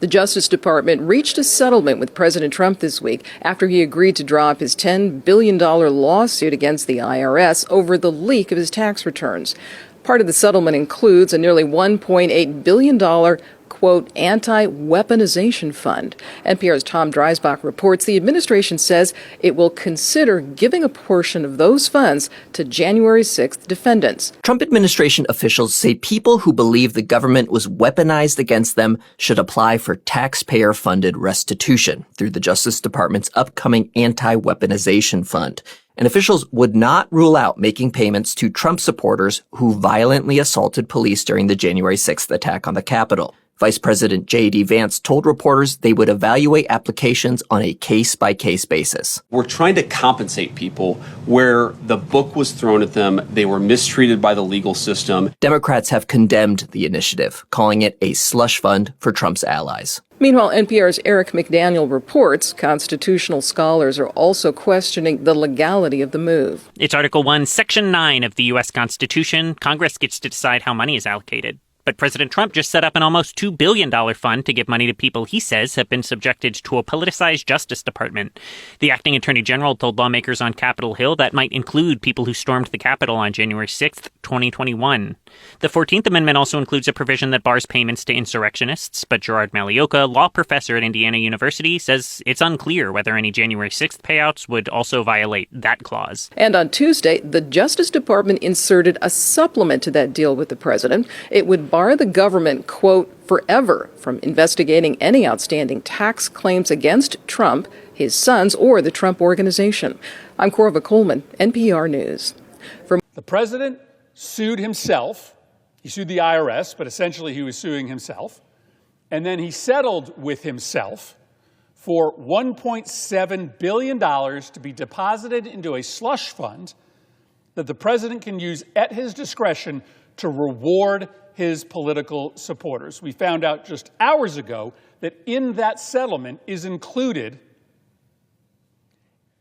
The Justice Department reached a settlement with President Trump this week after he agreed to drop his $10 billion lawsuit against the IRS over the leak of his tax returns. Part of the settlement includes a nearly $1.8 billion quote, anti-weaponization fund. NPR's Tom Dreisbach reports the administration says it will consider giving a portion of those funds to January 6th defendants. Trump administration officials say people who believe the government was weaponized against them should apply for taxpayer-funded restitution through the Justice Department's upcoming anti-weaponization fund. And officials would not rule out making payments to Trump supporters who violently assaulted police during the January 6th attack on the Capitol. Vice President J.D. Vance told reporters they would evaluate applications on a case-by-case basis. We're trying to compensate people where the book was thrown at them, they were mistreated by the legal system. Democrats have condemned the initiative, calling it a slush fund for Trump's allies. Meanwhile, NPR's Eric McDaniel reports constitutional scholars are also questioning the legality of the move. It's Article 1, Section 9 of the U.S. Constitution. Congress gets to decide how money is allocated. But President Trump just set up an almost $2 billion fund to give money to people he says have been subjected to a politicized Justice Department. The acting attorney general told lawmakers on Capitol Hill that might include people who stormed the Capitol on January 6th, 2021. The 14th Amendment also includes a provision that bars payments to insurrectionists, but Gerard Malioka, law professor at Indiana University, says it's unclear whether any January 6th payouts would also violate that clause. And on Tuesday, the Justice Department inserted a supplement to that deal with the president. It would bar the government, quote, forever from investigating any outstanding tax claims against Trump, his sons, or the Trump Organization. I'm Corva Coleman, NPR News. The president sued himself. He sued the IRS, but essentially he was suing himself. And then he settled with himself for $1.7 billion to be deposited into a slush fund that the president can use at his discretion to reward his political supporters. We found out just hours ago that in that settlement is included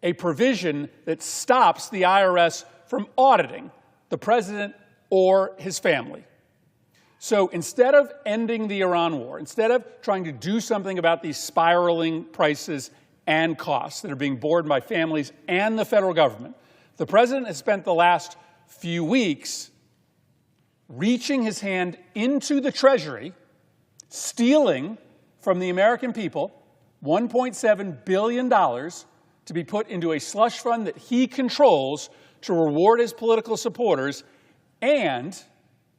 a provision that stops the IRS from auditing the president or his family. So instead of ending the Iran war, instead of trying to do something about these spiraling prices and costs that are being borne by families and the federal government, the president has spent the last few weeks reaching his hand into the Treasury, stealing from the American people $1.7 billion to be put into a slush fund that he controls to reward his political supporters, and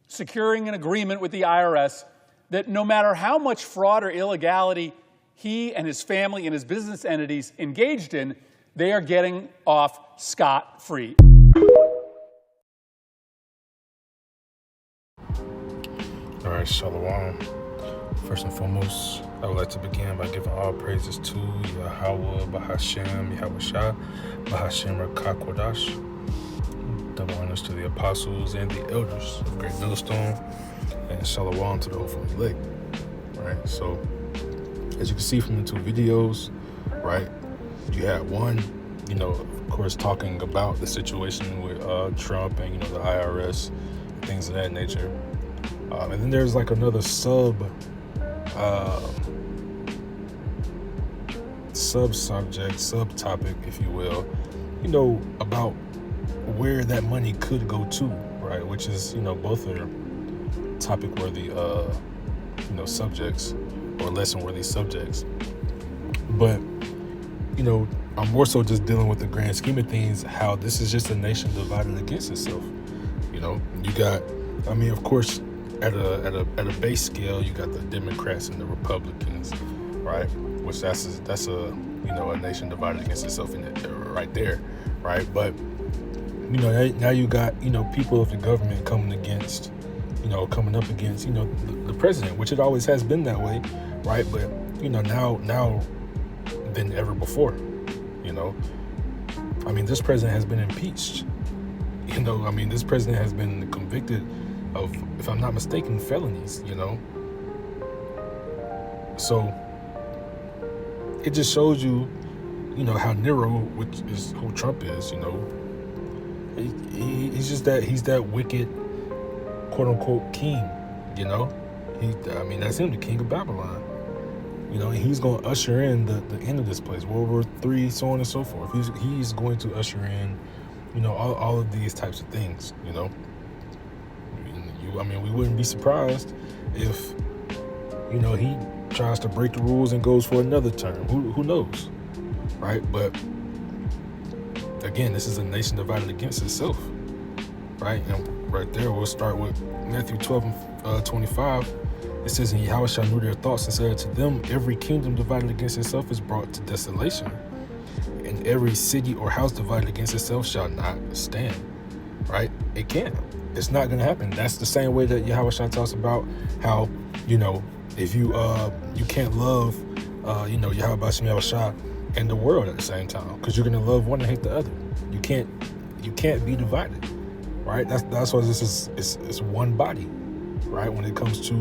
securing an agreement with the IRS that no matter how much fraud or illegality he and his family and his business entities engaged in, they are getting off scot-free. All right, Shalom. First and foremost, I would like to begin by giving all praises to Yahweh, Bahashem, Yahweh Shah, Bahashem Rakakwadash. Double honors to the apostles and the elders of Great Millstone, and Shalom to the hopeful elect. Right, so as you can see from the two videos, right, you had one, of course, talking about the situation with Trump and, the IRS, and things of that nature. And then there's like another subject, subtopic, if you will, about where that money could go to, right? Which is, both are topic-worthy, subjects or lesson-worthy subjects. But, I'm more so just dealing with the grand scheme of things, how this is just a nation divided against itself. You got, of course, at a base scale, you got the Democrats and the Republicans, right? Which that's a nation divided against itself in it, right there, right? But now you got people of the government coming up against the president, which it always has been that way, right? But now than ever before, this president has been impeached. This president has been convicted of, if I'm not mistaken, felonies, So it just shows you, how Nero, which is who Trump is, he's that wicked, quote unquote, king, that's him, the king of Babylon, You know, and he's going to usher in the end of this place, World War III, so on and so forth. He's going to usher in, you know, all of these types of things, you know. I mean, we wouldn't be surprised if, you know, he tries to break the rules and goes for another term. Who knows, right? But again, this is a nation divided against itself, right? And right there, we'll start with Matthew 12 and 25. It says, and Yahushua knew their thoughts and said to them, every kingdom divided against itself is brought to desolation, and every city or house divided against itself shall not stand, right? It can't. It's not going to happen. That's the same way that Yahushua talks about how, you know, if you can't love, you know, Yahweh Bashem Yahushua and the world at the same time, because you're going to love one and hate the other. You can't be divided, right? That's why this is it's one body, right? When it comes to,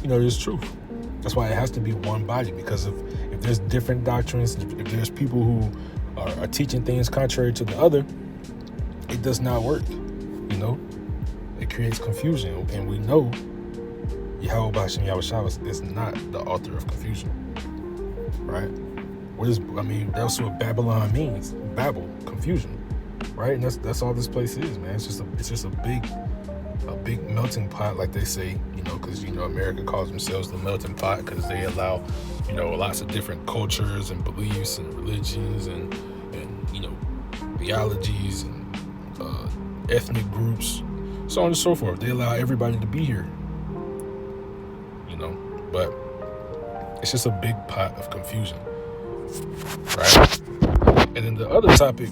you know, this truth. That's why it has to be one body, because if there's different doctrines, if there's people who are teaching things contrary to the other, it does not work, you know? It creates confusion, and we know Yahweh Bashem Yahushua is not the author of confusion, right? That's what Babylon means. Babel, confusion, right? And that's all this place is, man. It's just a big melting pot, like they say, you know, because, you know, America calls themselves the melting pot because they allow, you know, lots of different cultures and beliefs and religions and you know, theologies and ethnic groups, so on and so forth. They allow everybody to be here, you know, but it's just a big pot of confusion, right? And then the other topic,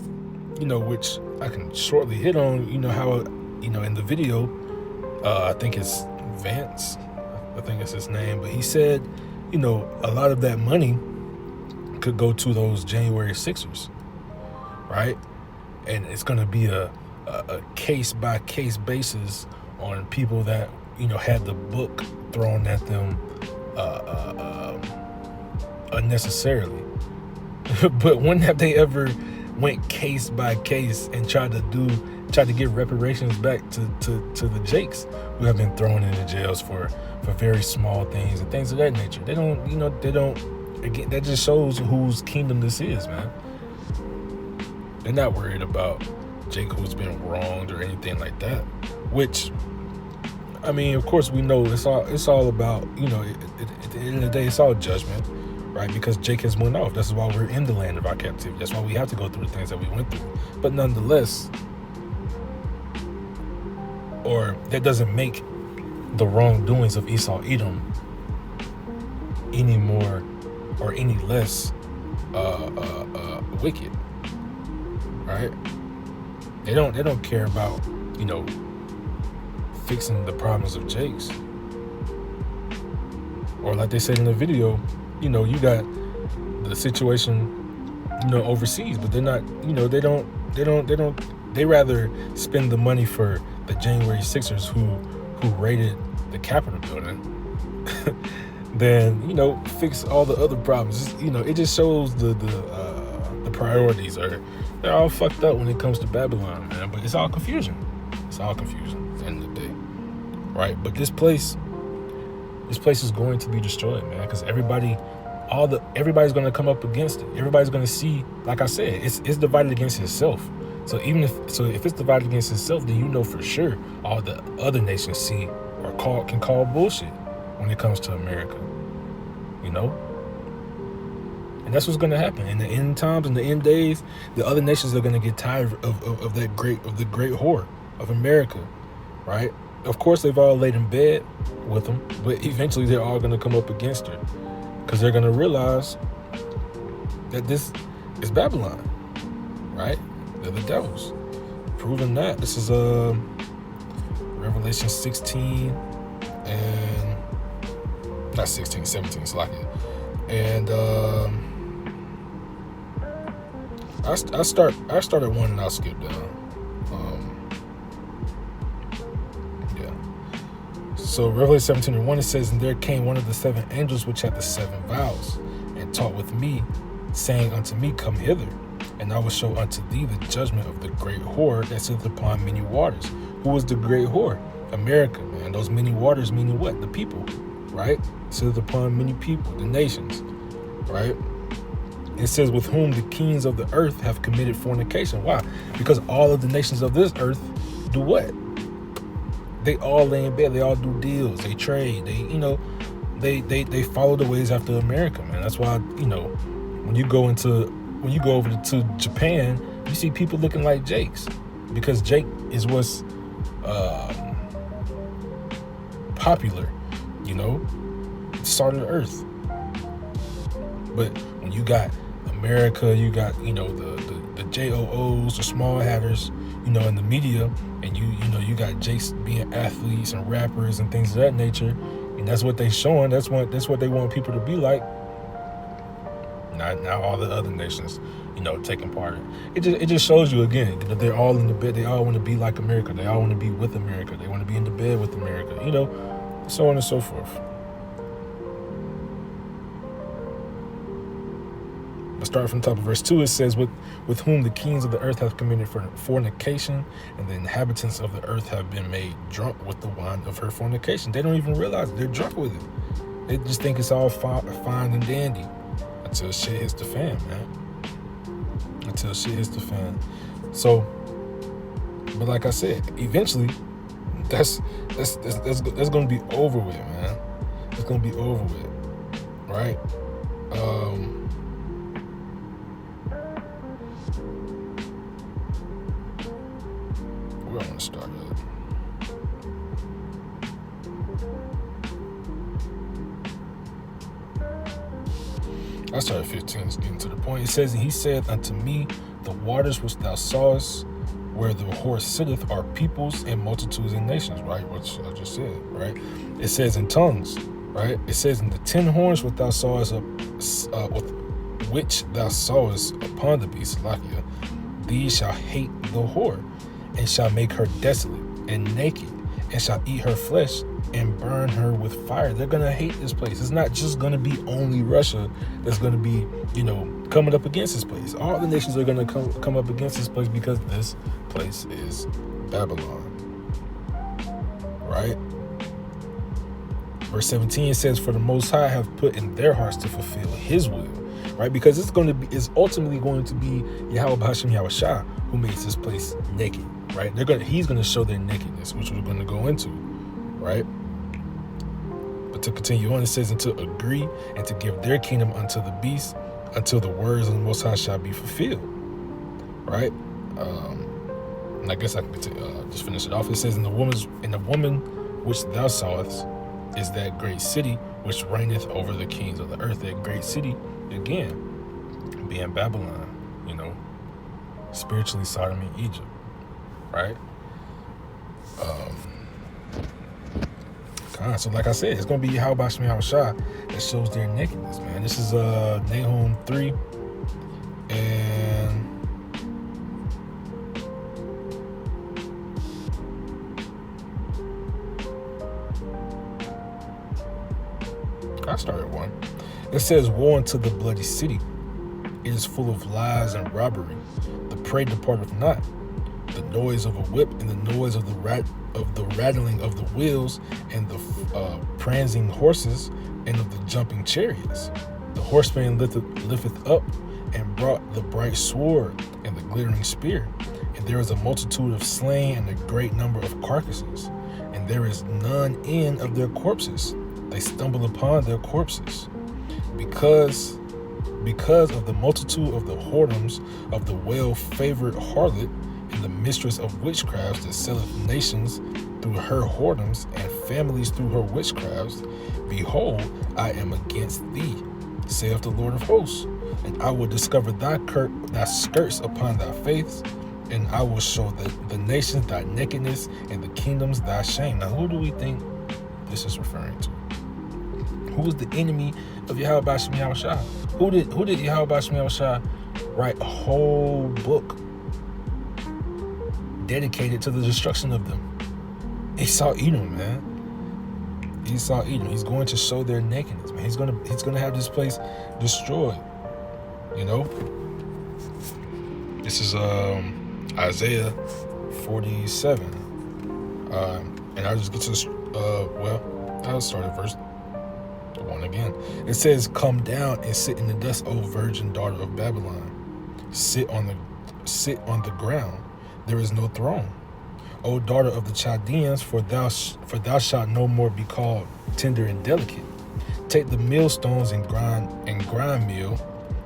you know, which I can shortly hit on, you know, how, you know, in the video, I think it's Vance, I think it's his name, but he said, you know, a lot of that money could go to those January 6ers, right? And it's going to be a case-by-case basis on people that, you know, had the book thrown at them unnecessarily. But when have they ever went case by case and tried to give reparations back to the Jakes who have been thrown into jails for very small things and things of that nature? They don't, again, that just shows whose kingdom this is, man. They're not worried about Jake who's been wronged or anything like that, which, I mean, of course we know it's all about, you know, at the end of the day, it's all judgment, right? Because Jake has went off. That's why we're in the land of our captivity. That's why we have to go through the things that we went through. But nonetheless, or that doesn't make the wrongdoings of Esau Edom any more or any less wicked, right? They don't care about, you know, fixing the problems of Jake's. Or like they said in the video, you know, you got the situation, you know, overseas, but they're not, you know, they rather spend the money for the January 6ers who raided the Capitol building than, you know, fix all the other problems. You know, it just shows the priorities they're all fucked up when it comes to Babylon, man. But it's all confusion. It's all confusion at the end of the day, right? But this place is going to be destroyed, man, because everybody's going to come up against it. Everybody's going to see, like I said, it's divided against itself. So if it's divided against itself, then you know for sure all the other nations see or can call bullshit when it comes to America, you know. And that's what's going to happen in the end times, in the end days. The other nations are going to get tired of the great whore of America, right? Of course, they've all laid in bed with them, but eventually they're all going to come up against her because they're going to realize that this is Babylon, right? They're the devils. Proving that. This is Revelation 16 and not 16, 17, it's like it. And I start at 1 and I'll skip down. So Revelation 17:1, it says, and there came one of the 7 angels which had the 7 vials, and taught with me, saying unto me, come hither, and I will show unto thee the judgment of the great whore that sitteth upon many waters. Who is the great whore? America, man. Those many waters meaning what? The people, right? Sitteth upon many people, the nations. right? It says, with whom the kings of the earth have committed fornication. Why? Because all of the nations of this earth do what? They all lay in bed. They all do deals. They trade. They follow the ways after America, man. That's why, when you go over to Japan, you see people looking like Jakes, because Jake is what's popular, salt of the earth. But when you got America, you got the JOOs, the small hatters, in the media, and you got Jakes being athletes and rappers and things of that nature, and that's what they showing. That's what they want people to be like. Not all the other nations, taking part. It just shows you again that they're all in the bed. They all want to be like America. They all want to be with America. They want to be in the bed with America. So on and so forth. But starting from the top of verse 2, it says, with whom the kings of the earth have committed fornication, and the inhabitants of the earth have been made drunk with the wine of her fornication. They don't even realize it. They're drunk with it. They just think it's all fine and dandy until shit hits the fan, man. Until shit hits the fan. So, but like I said, eventually, that's going to be over with, man. It's going to be over with, right? Where I want to start at? I started 15, it's getting to the point. It says, and he said unto me, the waters which thou sawest, where the horse sitteth, are peoples and multitudes and nations, right? Which I just said, right? It says in tongues, right? It says, in the 10 horns which thou sawest, which thou sawest upon the beast, Lakia, these shall hate the whore, and shall make her desolate and naked, and shall eat her flesh and burn her with fire. They're going to hate this place. It's not just going to be only Russia that's going to be, coming up against this place. All the nations are going to come up against this place, because this place is Babylon. Right? Verse 17, it says, for the Most High have put in their hearts to fulfill his will. Right? Because it's ultimately going to be Yahweh Hashem Yahushua who makes this place naked. Right? He's going to show their nakedness, which we're going to go into. Right? But to continue on, it says, and to agree and to give their kingdom unto the beast, until the words of the Most High shall be fulfilled. Right? And I guess I can just finish it off. It says, and the woman which thou sawest is that great city which reigneth over the kings of the earth. That great city, again, being Babylon, spiritually Sodom and Egypt. Right? So like I said, it's going to be Yahweh Hashem Yahushua that shows their nakedness, man. This is Nahum 3, and I started 1. It says, woe unto the bloody city. It is full of lies and robbery. The prey departeth not. The noise of a whip and the noise of the rattling of the wheels and the prancing horses and of the jumping chariots. The horseman lifteth up and brought the bright sword and the glittering spear. And there is a multitude of slain and a great number of carcasses. And there is none end of their corpses. They stumble upon their corpses. Because of the multitude of the whoredoms of the well-favored harlot, and the mistress of witchcrafts that selleth nations through her whoredoms, and families through her witchcrafts, behold, I am against thee, saith the Lord of hosts, and I will discover thy skirts upon thy face, and I will show the nations thy nakedness, and the kingdoms thy shame. Now, who do we think this is referring to? Who is the enemy of Yahweh Hashem Yahushua? Who did Yahweh Hashem Yahushua write a whole book dedicated to the destruction of them? Esau Edom, man. Esau Edom. He's going to show their nakedness, man. He's gonna have this place destroyed. This is Isaiah 47. And I'll just get to I'll start at verse 1 on again. It says, "Come down and sit in the dust, O virgin daughter of Babylon. Sit on the ground. There is no throne. O daughter of the Chaldeans, for thou shalt no more be called tender and delicate. Take the millstones and grind meal.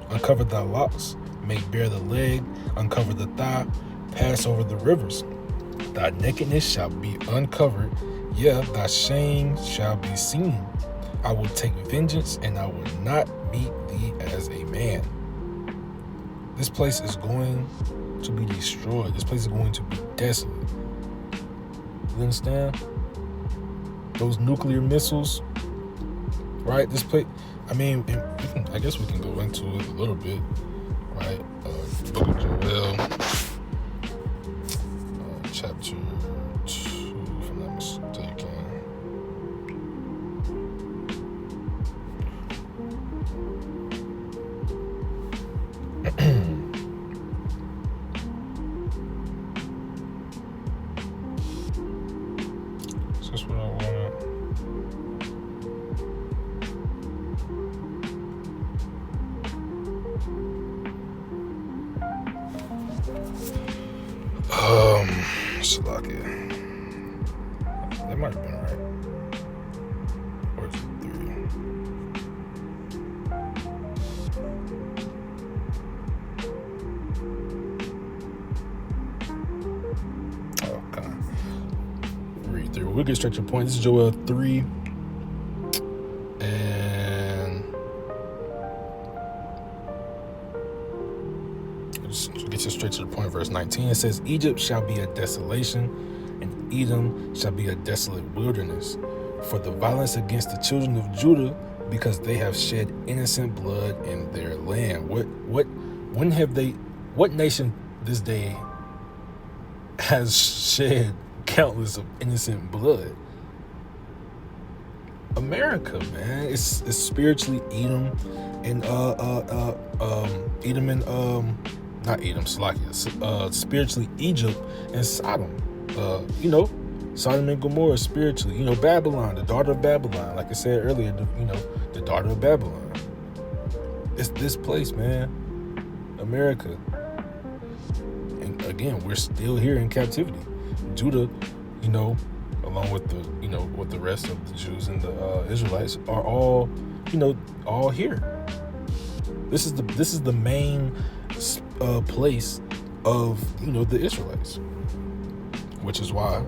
Uncover thy locks. Make bare the leg. Uncover the thigh. Pass over the rivers. Thy nakedness shall be uncovered. Yeah, thy shame shall be seen. I will take vengeance, and I will not meet thee as a man." This place is going to be destroyed. This place is going to be desolate. You understand? Those nuclear missiles, right? This place, I mean, I guess we can go into it a little bit, right? Book of Joel, chapter 2, if I'm not mistaken. Is this what I wanted? Slovakia. That might have been right. Or is it 3? Oh, God. Read through. We'll get straight to the point. This is Joel 3. And let's get you straight to the point. Verse 19. It says, "Egypt shall be a desolation, and Edom shall be a desolate wilderness, for the violence against the children of Judah, because they have shed innocent blood in their land." What nation this day has shed countless of innocent blood? America, man. It's spiritually Edom and spiritually Egypt and Sodom. Sodom and Gomorrah spiritually. Babylon, the daughter of Babylon. Like I said earlier, the daughter of Babylon. It's this place, man. America. And again, we're still here in captivity. Judah, along with the rest of the Jews and the Israelites are all here. This is the main place of the Israelites, which is why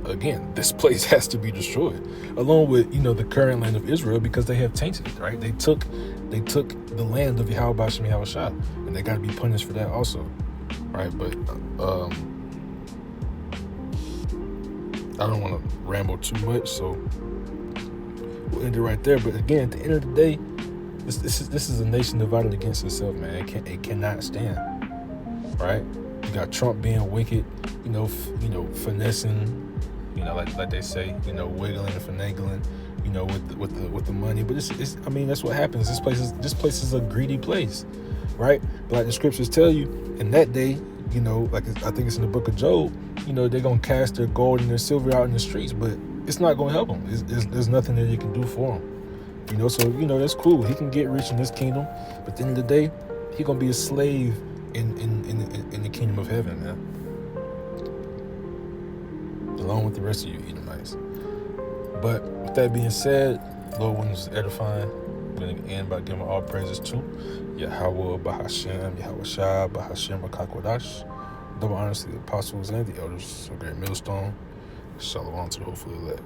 again, this place has to be destroyed, along with the current land of Israel, because they have tainted it, right? They took the land of Yahweh Shem Yahushua, and they got to be punished for that also, right? But I don't want to ramble too much, so we'll end it right there. But again, at the end of the day, this is a nation divided against itself, man. It cannot stand, right? You got Trump being wicked, finessing, like they say, wiggling and finagling, with the money. But that's what happens. This place is a greedy place, right? But like the scriptures tell you, in that day, like I think it's in the book of Job, they're gonna cast their gold and their silver out in the streets, but it's not gonna help them. There's nothing that you can do for them. So that's cool. He can get rich in this kingdom, but at the end of the day, he gonna be a slave in the kingdom of heaven, man. Along with the rest of you Edomites. But with that being said, Lord, when it's edifying, I'm gonna end by giving all praises to Yahweh, Bahashem, Yahweh Shah, Bahashem, Rakakwadash. Double honors to the apostles and the elders of Great Millstone. Shalom to the hopefully elect.